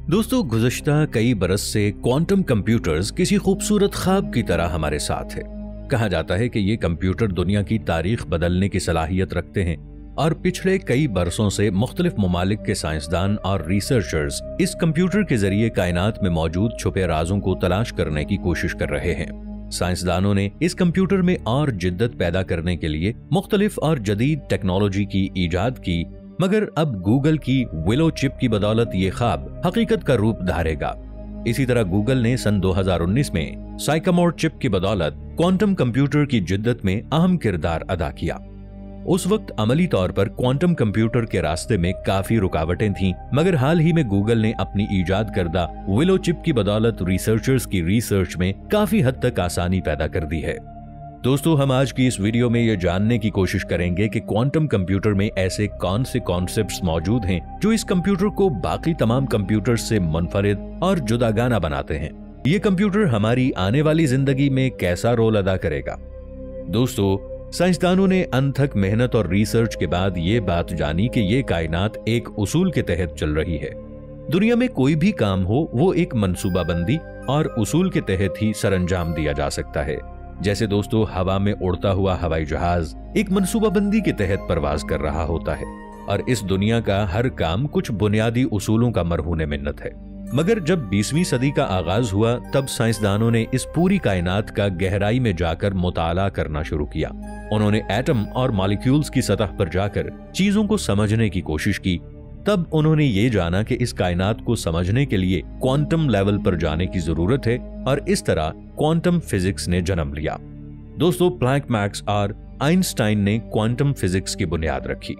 दोस्तों, गुज़श्ता कई बरस से क्वांटम कंप्यूटर्स किसी खूबसूरत ख्वाब की तरह हमारे साथ है। कहा जाता है कि ये कंप्यूटर दुनिया की तारीख बदलने की सलाहियत रखते हैं और पिछले कई बरसों से मुख्तलिफ ममालिक के साइंसदान और रिसर्चर्स इस कंप्यूटर के जरिए कायनात में मौजूद छुपे राजों को तलाश करने की कोशिश कर रहे हैं। साइंसदानों ने इस कंप्यूटर में और जिद्दत पैदा करने के लिए मुख्तलिफ और जदीद टेक्नोलॉजी की ईजाद की, मगर अब गूगल की विलो चिप की बदौलत ये ख्वाब हकीकत का रूप धारेगा। इसी तरह गूगल ने सन 2019 में साइकोमोर चिप की बदौलत क्वांटम कंप्यूटर की जिद्दत में अहम किरदार अदा किया। उस वक्त अमली तौर पर क्वांटम कंप्यूटर के रास्ते में काफी रुकावटें थीं, मगर हाल ही में गूगल ने अपनी ईजाद करदा विलो चिप की बदौलत रिसर्चर्स की रिसर्च में काफी हद तक आसानी पैदा कर दी है। दोस्तों, हम आज की इस वीडियो में ये जानने की कोशिश करेंगे कि क्वांटम कंप्यूटर में ऐसे कौन से कॉन्सेप्ट्स मौजूद हैं जो इस कंप्यूटर को बाकी तमाम कंप्यूटर से मुनफरिद और जुदागाना बनाते हैं। ये कंप्यूटर हमारी आने वाली जिंदगी में कैसा रोल अदा करेगा? दोस्तों, साइंसदानों ने अनथक मेहनत और रिसर्च के बाद ये बात जानी कि ये कायनात एक उसूल के तहत चल रही है। दुनिया में कोई भी काम हो वो एक मंसूबाबंदी और उसूल के तहत ही सरअंजाम दिया जा सकता है। जैसे दोस्तों, हवा में उड़ता हुआ हवाई जहाज एक मंसूबाबंदी के तहत परवाज कर रहा होता है और इस दुनिया का हर काम कुछ बुनियादी उसूलों का मरहून मिन्नत है। मगर जब 20वीं सदी का आगाज हुआ तब साइंसदानों ने इस पूरी कायनात का गहराई में जाकर मुताला करना शुरू किया। उन्होंने एटम और मॉलिक्यूल्स की सतह पर जाकर चीजों को समझने की कोशिश की। तब उन्होंने ये जाना कि इस कायनात को समझने के लिए क्वांटम लेवल पर जाने की जरूरत है और इस तरह क्वांटम फिजिक्स ने जन्म लिया। दोस्तों, प्लैंक मैक्स और आइंस्टाइन ने क्वांटम फिजिक्स की बुनियाद रखी।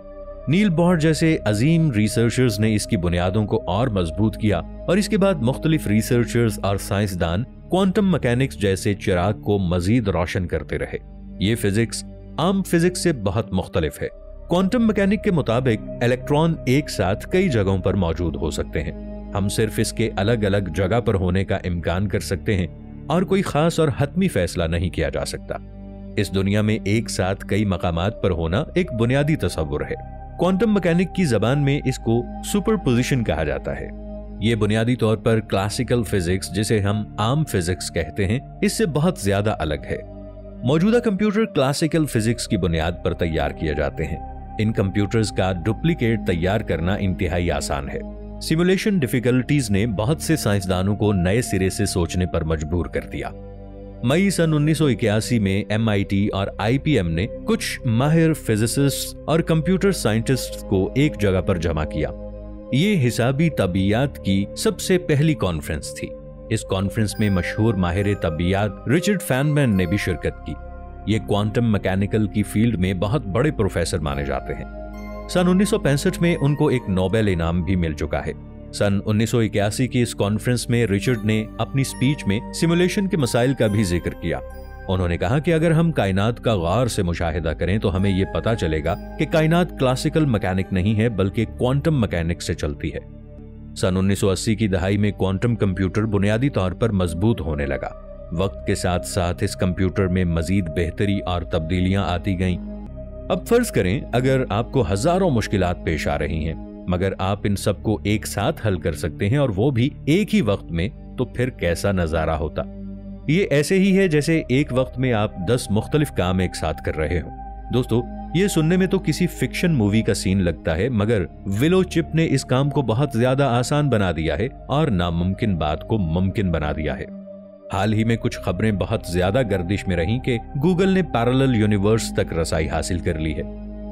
नील बोहर जैसे अजीम रिसर्चर्स ने इसकी बुनियादों को और मजबूत किया और इसके बाद मुख्तलिफ रिसर्चर्स और साइंसदान क्वांटम मैकेनिक्स जैसे चिराग को मजीद रोशन करते रहे। ये फिजिक्स आम फिजिक्स से बहुत मुख्तलिफ है। क्वांटम मैकेनिक के मुताबिक इलेक्ट्रॉन एक साथ कई जगहों पर मौजूद हो सकते हैं। हम सिर्फ इसके अलग अलग जगह पर होने का इम्कान कर सकते हैं और कोई खास और हतमी फैसला नहीं किया जा सकता। इस दुनिया में एक साथ कई मकामात पर होना एक बुनियादी तस्वुर है। क्वांटम मैकेनिक की जबान में इसको सुपरपोजिशन कहा जाता है। ये बुनियादी तौर पर क्लासिकल फिजिक्स, जिसे हम आम फिजिक्स कहते हैं, इससे बहुत ज्यादा अलग है। मौजूदा कंप्यूटर क्लासिकल फिजिक्स की बुनियाद पर तैयार किए जाते हैं। इन कंप्यूटर्स का डुप्लीकेट तैयार करना इंतहाई आसान है। सिमुलेशन डिफिकल्टीज ने बहुत से साइंसदानों को नए सिरे से सोचने पर मजबूर कर दिया। मई सन 1981 में MIT और IBM ने कुछ माहिर फिजिसिस्ट और कंप्यूटर साइंटिस्ट्स को एक जगह पर जमा किया। ये हिसाबी तबियात की सबसे पहली कॉन्फ्रेंस थी। इस कॉन्फ्रेंस में मशहूर माहिर तबियात रिचर्ड फैनमैन ने भी शिरकत की। ये क्वांटम मैकेनिकल की फील्ड में बहुत बड़े प्रोफेसर माने जाते हैं। सन 1965 में उनको एक नोबेल इनाम भी मिल चुका है। सन 1981 की इस कॉन्फ्रेंस में रिचर्ड ने अपनी स्पीच में सिमुलेशन के मसाइल का भी जिक्र किया। उन्होंने कहा कि अगर हम कायनात का गौर से मुशाहिदा करें तो हमें यह पता चलेगा कि कायनात क्लासिकल मैकेनिक नहीं है बल्कि क्वांटम मैकेनिक से चलती है। सन 1980 की दहाई में क्वांटम कंप्यूटर बुनियादी तौर पर मजबूत होने लगा। वक्त के साथ साथ इस कंप्यूटर में मजीद बेहतरी और तब्दीलियां आती गईं। अब फर्ज करें अगर आपको हजारों मुश्किलात पेश आ रही हैं, मगर आप इन सबको एक साथ हल कर सकते हैं और वो भी एक ही वक्त में, तो फिर कैसा नजारा होता। ये ऐसे ही है जैसे एक वक्त में आप 10 मुख्तलिफ काम एक साथ कर रहे हो। दोस्तों, ये सुनने में तो किसी फिक्शन मूवी का सीन लगता है, मगर विलो चिप ने इस काम को बहुत ज्यादा आसान बना दिया है और नामुमकिन बात को मुमकिन बना दिया है। हाल ही में कुछ खबरें बहुत ज्यादा गर्दिश में रहीं कि गूगल ने पैरेलल यूनिवर्स तक रसाई हासिल कर ली है।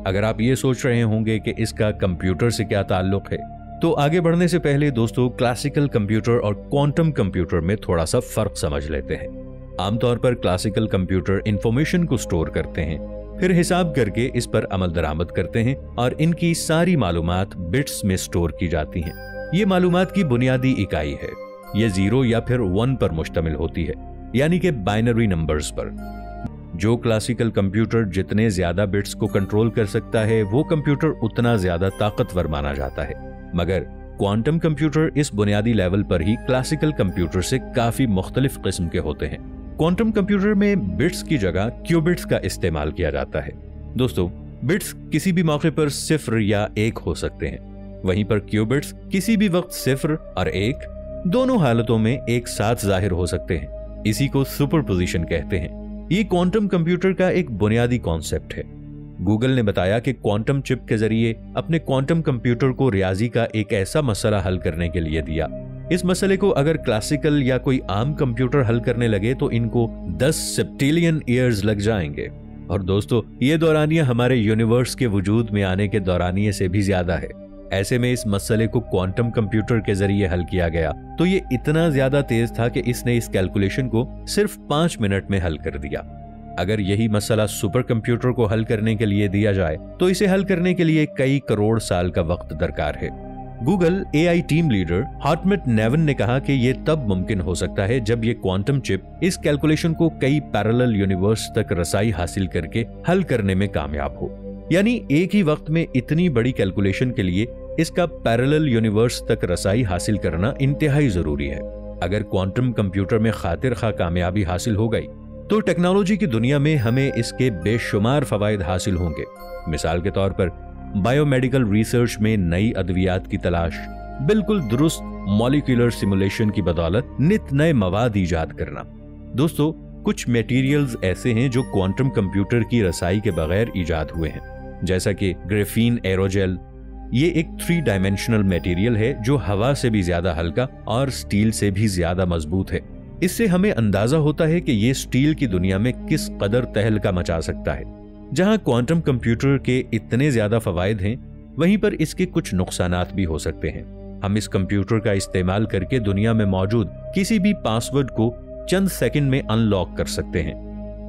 अगर आप ये सोच रहे होंगे कि इसका कंप्यूटर से क्या ताल्लुक है, तो आगे बढ़ने से पहले दोस्तों, क्लासिकल कंप्यूटर और क्वांटम कंप्यूटर में थोड़ा सा फर्क समझ लेते हैं। आमतौर पर क्लासिकल कंप्यूटर इंफॉर्मेशन को स्टोर करते हैं, फिर हिसाब करके इस पर अमल दरामद करते हैं और इनकी सारी मालूमात बिट्स में स्टोर की जाती हैं। ये मालूमात की बुनियादी इकाई है। ये 0 या फिर 1 पर मुश्तमिल होती है, यानी कि बाइनरी नंबर्स पर। जो क्लासिकल कंप्यूटर जितने ज्यादा बिट्स को कंट्रोल कर सकता है, वो कंप्यूटर उतना ज्यादा ताकतवर माना जाता है। मगर क्वांटम कंप्यूटर इस बुनियादी लेवल पर ही क्लासिकल कंप्यूटर से काफी मुख्तलिफ किस्म के होते हैं। क्वांटम कंप्यूटर में बिट्स की जगह क्यूबिट्स का इस्तेमाल किया जाता है। दोस्तों, बिट्स किसी भी मौके पर 0 या 1 हो सकते हैं। वहीं पर क्यूबिट्स किसी भी वक्त 0 और 1 दोनों हालतों में एक साथ जाहिर हो सकते हैं। इसी को सुपरपोजिशन कहते हैं। ये क्वांटम कंप्यूटर का एक बुनियादी कॉन्सेप्ट है। गूगल ने बताया कि क्वांटम चिप के जरिए अपने क्वांटम कंप्यूटर को रियाजी का एक ऐसा मसला हल करने के लिए दिया। इस मसले को अगर क्लासिकल या कोई आम कंप्यूटर हल करने लगे तो इनको 10 सेप्टिलियन ईयर्स लग जाएंगे। और दोस्तों, ये दौरानिया हमारे यूनिवर्स के वजूद में आने के दौरानिये से भी ज्यादा है। ऐसे में इस मसले को क्वांटम कंप्यूटर के जरिए हल किया गया तो ये इतना ज्यादा तेज था कि इसने इस कैलकुलेशन को सिर्फ 5 मिनट में हल कर दिया। अगर यही मसला सुपर कंप्यूटर को हल करने के लिए दिया जाए तो इसे हल करने के लिए कई करोड़ साल का वक्त दरकार है। Google AI team leader हार्टमैट Newan ने कहा कि यह तब मुमकिन हो सकता है जब ये क्वांटम चिप इस कैलकुलेशन को कई पैरेलल यूनिवर्स तक रसाई हासिल करके हल करने में कामयाब हो। यानी एक ही वक्त में इतनी बड़ी कैलकुलेशन के लिए इसका पैरेलल यूनिवर्स तक रसाई हासिल करना इंतहाई जरूरी है। अगर क्वांटम कंप्यूटर में खातिर खा कामयाबी हासिल हो गई तो टेक्नोलॉजी की दुनिया में हमें इसके बेशुमार फवायद हासिल होंगे। मिसाल के तौर पर बायोमेडिकल रिसर्च में नई अद्वियात की तलाश, बिल्कुल दुरुस्त मॉलिक्यूलर सिमुलेशन की बदौलत नित नए मवाद ईजाद करना। दोस्तों, कुछ मटेरियल्स ऐसे हैं जो क्वांटम कंप्यूटर की रसाई के बगैर ईजाद हुए हैं, जैसा कि ग्रेफीन एरोजेल। ये एक 3 डायमेंशनल मटेरियल है जो हवा से भी ज्यादा हल्का और स्टील से भी ज्यादा मजबूत है। इससे हमें अंदाजा होता है कि ये स्टील की दुनिया में किस कदर तहलका मचा सकता है। जहां क्वांटम कंप्यूटर के इतने ज्यादा फवायद हैं, वहीं पर इसके कुछ नुकसानात भी हो सकते हैं। हम इस कंप्यूटर का इस्तेमाल करके दुनिया में मौजूद किसी भी पासवर्ड को चंद सेकंड में अनलॉक कर सकते हैं।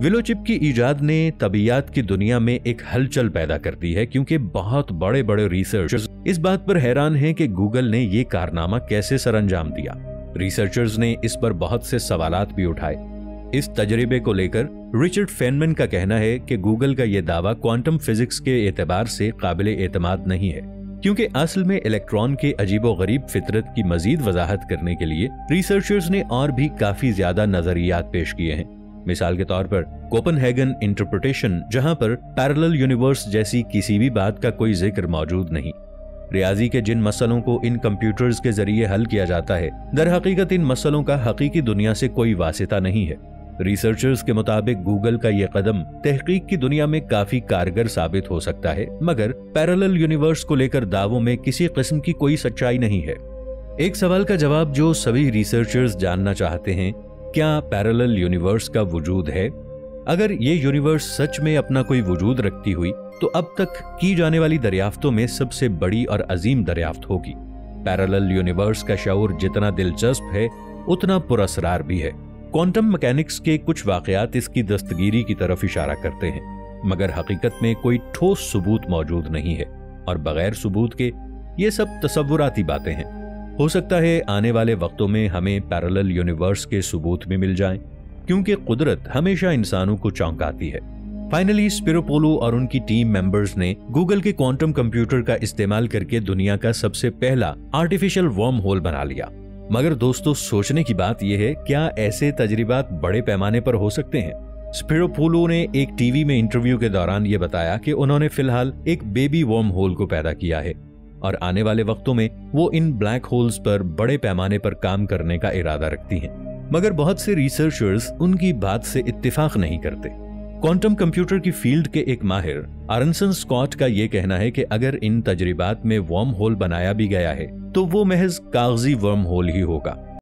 विलो चिप की इजाद ने तबीयत की दुनिया में एक हलचल पैदा कर दी है, क्योंकि बहुत बड़े बड़े रिसर्चर्स इस बात पर हैरान हैं कि गूगल ने ये कारनामा कैसे सरअंजाम दिया। रिसर्चर्स ने इस पर बहुत से सवालात भी उठाए। इस तजर्बे को लेकर रिचर्ड फेनमैन का कहना है कि गूगल का यह दावा क्वांटम फिजिक्स के एतबार से काबिले एतमाद नहीं है, क्योंकि असल में इलेक्ट्रॉन के अजीबोगरीब फितरत की मजीद वजाहत करने के लिए रिसर्चर्स ने और भी काफी ज्यादा नजरियात पेश किए हैं। मिसाल के तौर पर कोपेनहेगन इंटरप्रिटेशन, जहां पर पैरेलल यूनिवर्स जैसी किसी भी बात का कोई जिक्र मौजूद नहीं। रियाजी के जिन मसलों को इन कंप्यूटर्स के जरिए हल किया जाता है, दर हकीकत इन मसलों का हकीकी दुनिया से कोई वासिता नहीं है। रिसर्चर्स के मुताबिक गूगल का यह कदम तहकीक की दुनिया में काफी कारगर साबित हो सकता है, मगर पैरेलल यूनिवर्स को लेकर दावों में किसी किस्म की कोई सच्चाई नहीं है। एक सवाल का जवाब जो सभी रिसर्चर्स जानना चाहते हैं, क्या पैरेलल यूनिवर्स का वजूद है? अगर ये यूनिवर्स सच में अपना कोई वजूद रखती हुई तो अब तक की जाने वाली दरियाफ्तों में सबसे बड़ी और अजीम दरियाफ्त होगी। पैरेलल यूनिवर्स का शऊर जितना दिलचस्प है उतना पुरअसरार भी है। क्वांटम मैकेनिक्स के कुछ वाकयात इसकी दस्तगीरी की तरफ इशारा करते हैं, मगर हकीकत में कोई ठोस सबूत मौजूद नहीं है और बगैर सबूत के ये सब तसव्वुराती बातें हैं। हो सकता है आने वाले वक्तों में हमें पैरेलल यूनिवर्स के सबूत भी मिल जाएं, क्योंकि कुदरत हमेशा इंसानों को चौंकाती है। फाइनली स्पिरोपोलो और उनकी टीम मेंबर्स ने गूगल के क्वांटम कंप्यूटर का इस्तेमाल करके दुनिया का सबसे पहला आर्टिफिशियल वर्म होल बना लिया। मगर दोस्तों, सोचने की बात यह है, क्या ऐसे तजरिबात बड़े पैमाने पर हो सकते हैं? स्पिरोपोलो ने एक टीवी में इंटरव्यू के दौरान यह बताया कि उन्होंने फिलहाल एक बेबी वर्म होल को पैदा किया है और आने वाले वक्तों में वो इन ब्लैक होल्स पर बड़े पैमाने पर काम करने का इरादा रखती हैं। मगर बहुत से रिसर्चर्स उनकी बात से इत्तेफाक नहीं करते। क्वांटम कंप्यूटर की फील्ड के एक माहिर आरनसन स्कॉट का यह कहना है कि अगर इन तजरिबात में वर्म होल बनाया भी गया है तो वो महज कागजी वर्म होल ही होगा।